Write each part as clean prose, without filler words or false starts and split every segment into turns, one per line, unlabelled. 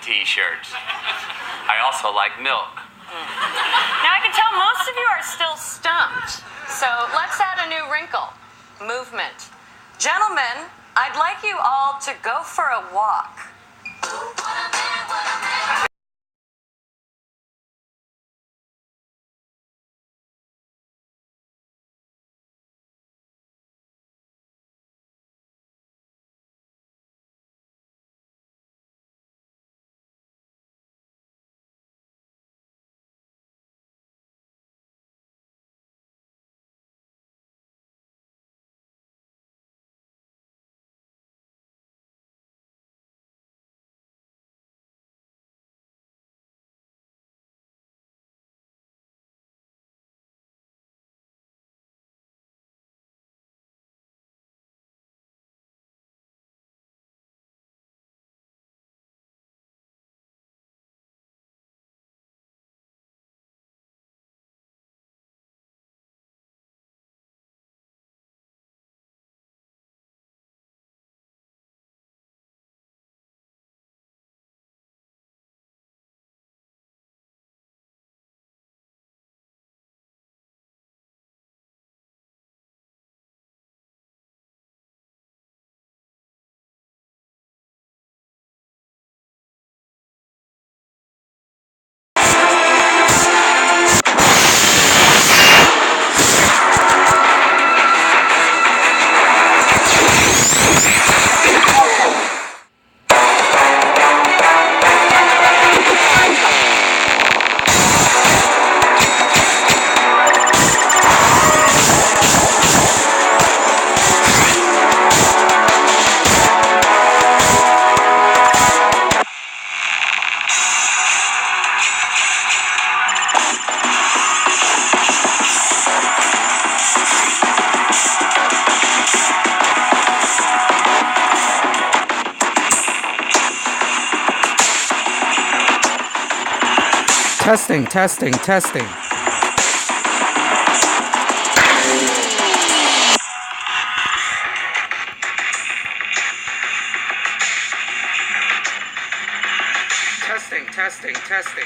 t-shirts. I also like milk.
Now I can tell most of you are still stumped. So let's add a new wrinkle. Movement. Gentlemen, I'd like you all to go for a walk.
Testing, testing, testing. Testing, testing, testing.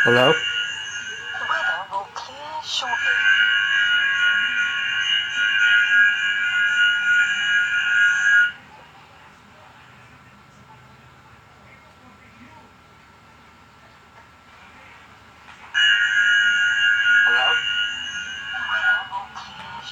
Hello?
The weather will clear shortly.
Hello?
The weather will clear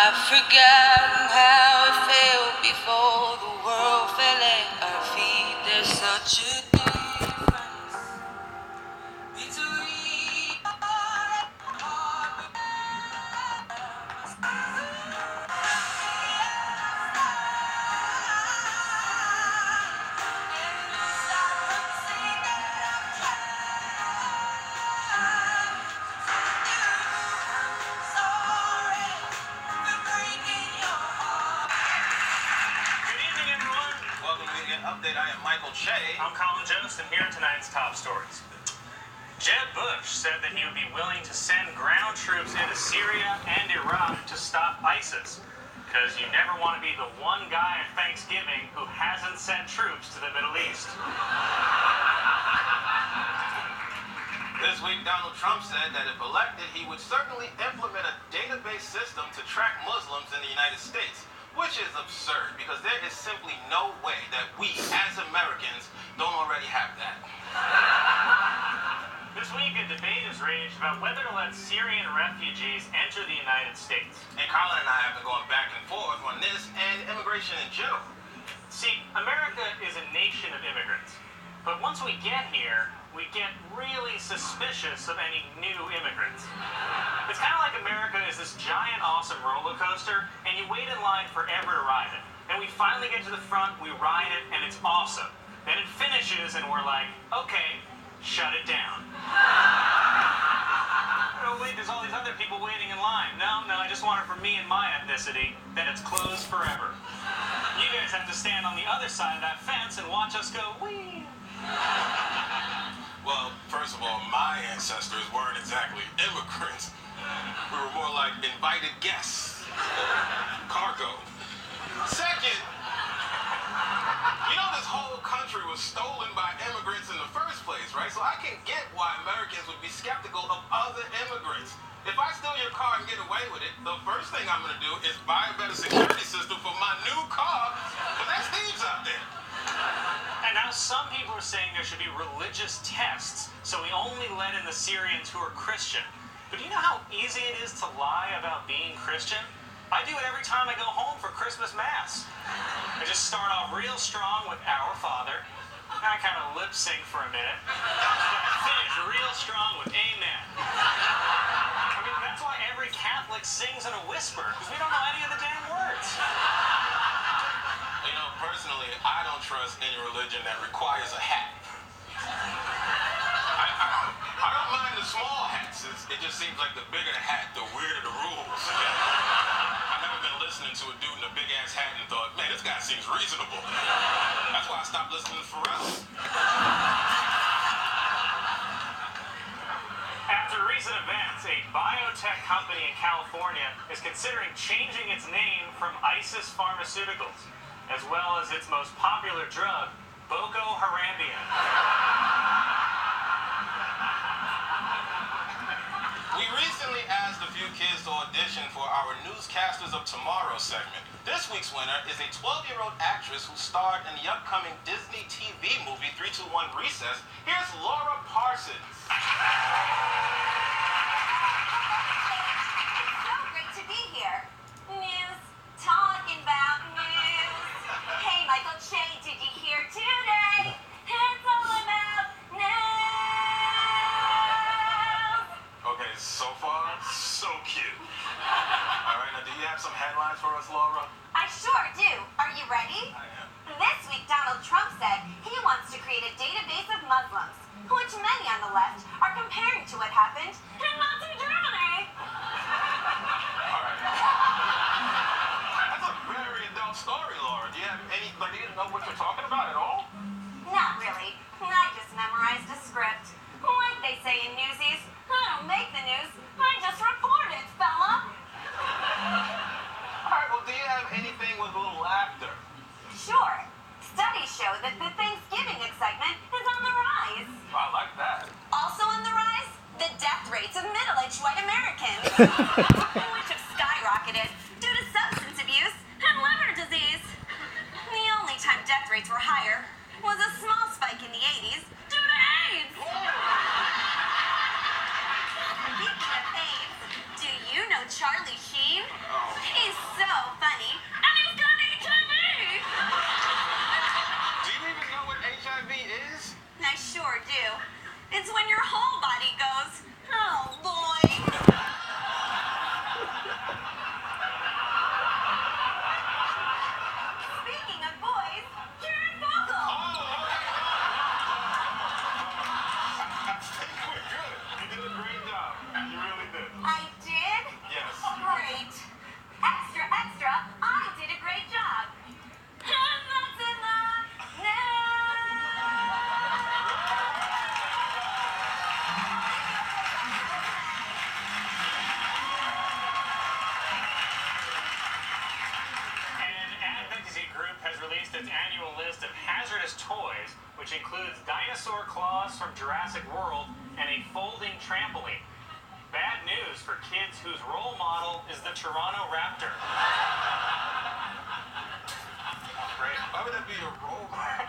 I've forgotten how it felt before the world fell at our feet. There's such a difference between heart and heart.
Good evening, everyone.
Welcome to Weekend Update. I am Michael Che.
I'm Colin Jost, and here are tonight's top stories. Jeb Bush said that he would be willing to send ground troops into Syria and Iraq to stop ISIS, because you never want to be the one guy at Thanksgiving who hasn't sent troops to the Middle East.
This week, Donald Trump said that if elected, he would certainly implement a database system to track Muslims in the United States, which is absurd because there is simply no way that we, as Americans, don't already have that.
This week, a debate has raged about whether to let Syrian refugees enter the United States.
And Colin and I have been going back and forth on this and immigration in general.
See, America is a nation of immigrants. But once we get here, we get really suspicious of any new immigrants. It's kind of like America is this giant, awesome roller coaster, and you wait in line forever to ride it. And we finally get to the front, we ride it, and it's awesome. Then it finishes, and we're like, okay, shut it down. Oh, wait, there's all these other people waiting in line. No, I just want it for me and my ethnicity. Then it's closed forever. You guys have to stand on the other side of that fence and watch us go, wee.
Well, first of all, my ancestors weren't exactly immigrants. We were more like invited guests. Cargo. Second, you know this whole country was stolen by immigrants in the first place, right? So I can get why Americans would be skeptical of other immigrants. If I steal your car and get away with it, the first thing I'm going to do is buy a better security system for my new car, but there's thieves out there.
And now some people are saying there should be religious tests, so we only let in the Syrians who are Christian. But do you know how easy it is to lie about being Christian? I do it every time I go home for Christmas Mass. I just start off real strong with Our Father, and I kind of lip sync for a minute, then I finish real strong with Amen. I mean, that's why every Catholic sings in a whisper, because we don't know any of the damn words.
You know, personally, I don't trust any religion that requires a hat. I don't mind the small hats. It just seems like the bigger the hat, the weirder the rules. I've never been listening to a dude in a big-ass hat and thought, man, this guy seems reasonable. That's why I stopped listening to Pharrell.
After recent events, a biotech company in California is considering changing its name from ISIS Pharmaceuticals, as well as its most popular drug, Boko Harambean.
We recently asked a few kids to audition for our Newscasters of Tomorrow segment. This week's winner is a 12-year-old actress who starred in the upcoming Disney TV movie 3-2-1 Recess. Here's Laura Parsons.
So great to be here. News, talking about news. Hey, Michael Che, did you hear today? It's all about news.
Okay, so far, so cute. All right, now do you have some headlines for us, Laura?
I sure do. Are you ready?
I am.
This week, Donald Trump said he wants to create a database of Muslims, which many on the left are comparing to what happened in Nazi Germany.
All right. That's a very adult story, Laura. Do you have any, do you know what you're talking about at all?
Not really. I just memorized a script. Like they say in Newsies, I don't make the news, I just report it, fella.
All right, well, do you have anything with a little laughter?
Sure. Studies show that the Thanksgiving excitement is on the rise.
I like that.
Also on the rise, the death rates of middle-aged white Americans, which have skyrocketed due to substance abuse and liver disease. The only time death rates were higher was a small spike in the 80s due to AIDS. Speaking of AIDS, do you know Charlie Sheen? He's
its annual list of hazardous toys, which includes dinosaur claws from Jurassic World and a folding trampoline. Bad news for kids whose role model is the Toronto Raptor.
Why would that be a role model?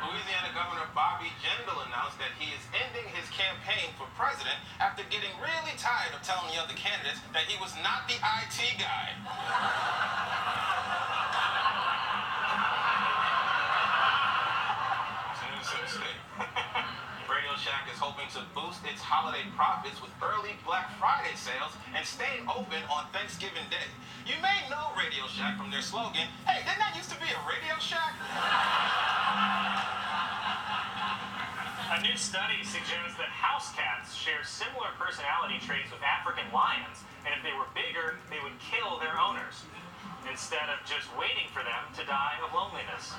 Louisiana Governor Bobby Jindal announced that he is ending his campaign for president after getting really tired of telling the other candidates that he was not the IT guy. It's an mistake. Radio Shack is hoping to boost its holiday profits with early Black Friday sales and staying open on Thanksgiving Day. You may know Radio Shack from their slogan, "Hey, didn't that used to be a Radio Shack?"
A new study suggests that house cats share similar personality traits with African lions, and if they were bigger, they would kill their owners, instead of just waiting for them to die of loneliness.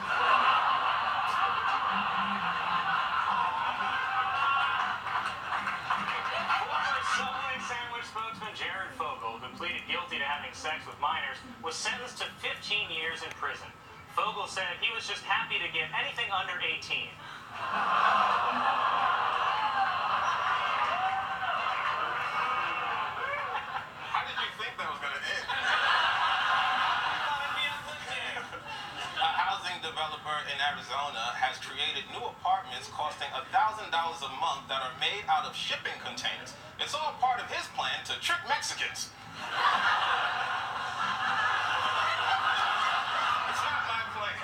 Former Subway sandwich spokesman Jared Fogle, who pleaded guilty to having sex with minors, was sentenced to 15 years in prison. Fogle said he was just happy to get anything under 18.
How did you think that was going to end? A housing developer in Arizona has created new apartments costing $1,000 a month that are made out of shipping containers. It's all part of his plan to trick Mexicans. It's not my plan.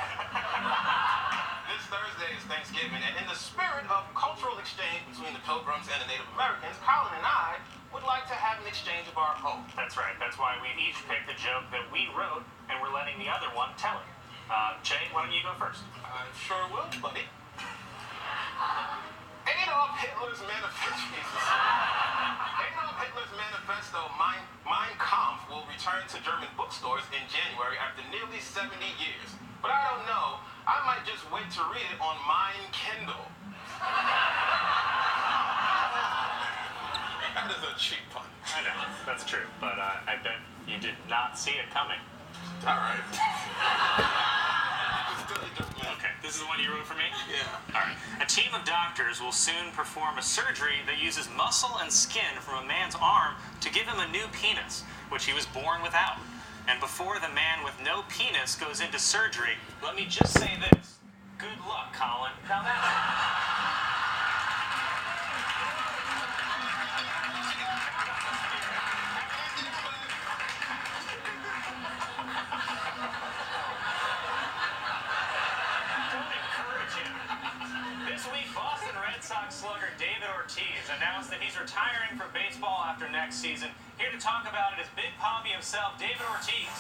This Thursday is Thanksgiving, and in the spirit of cultural exchange between the Pilgrims and the Native Americans, Colin and I would like to have an exchange of our own.
That's right. That's why we each picked a joke that we wrote, and we're letting the other one tell it. Jay, why don't you go first?
I sure will, buddy. Adolf Hitler's manifesto, Mein Kampf, will return to German bookstores in January after nearly 70 years. But I don't know. I might just wait to read it on Mein Kindle. That is a cheap pun.
I know, that's true, but I bet you did not see it coming.
All right.
Okay, this is the one you wrote for me?
Yeah.
All right. A team of doctors will soon perform a surgery that uses muscle and skin from a man's arm to give him a new penis, which he was born without. And before the man with no penis goes into surgery, let me just say this. Good luck, Colin. Now This week, Boston Red Sox slugger David Ortiz announced that he's retiring from baseball after next season. Here to talk about it is Big Papi himself, David Ortiz.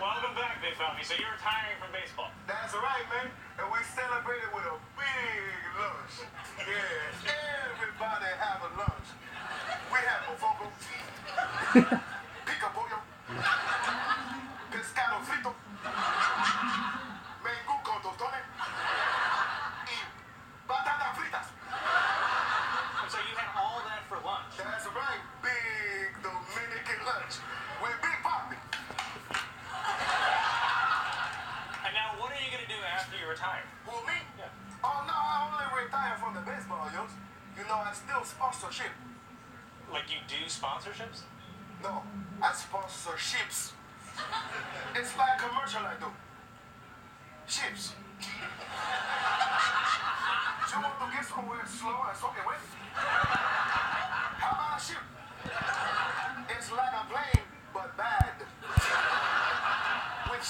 Welcome back, Big Bumpy. So you're retiring from baseball.
That's right, man. And we celebrated with a big lunch. Yeah, everybody have a lunch. We have mofongo, pica pollo, pescado frito, mengú con tostones, y batatas fritas.
And so you had all that for lunch.
That's right, big Dominican lunch with Big Papi.
And now what are you going to do after you retire?
Who, me?
Yeah.
Oh, no, I only retired from the baseball, yo. You know, I still sponsorship.
Like you do sponsorships?
No, I sponsorships. It's like commercial I do. Ships. You want to get somewhere slow and soaking wet?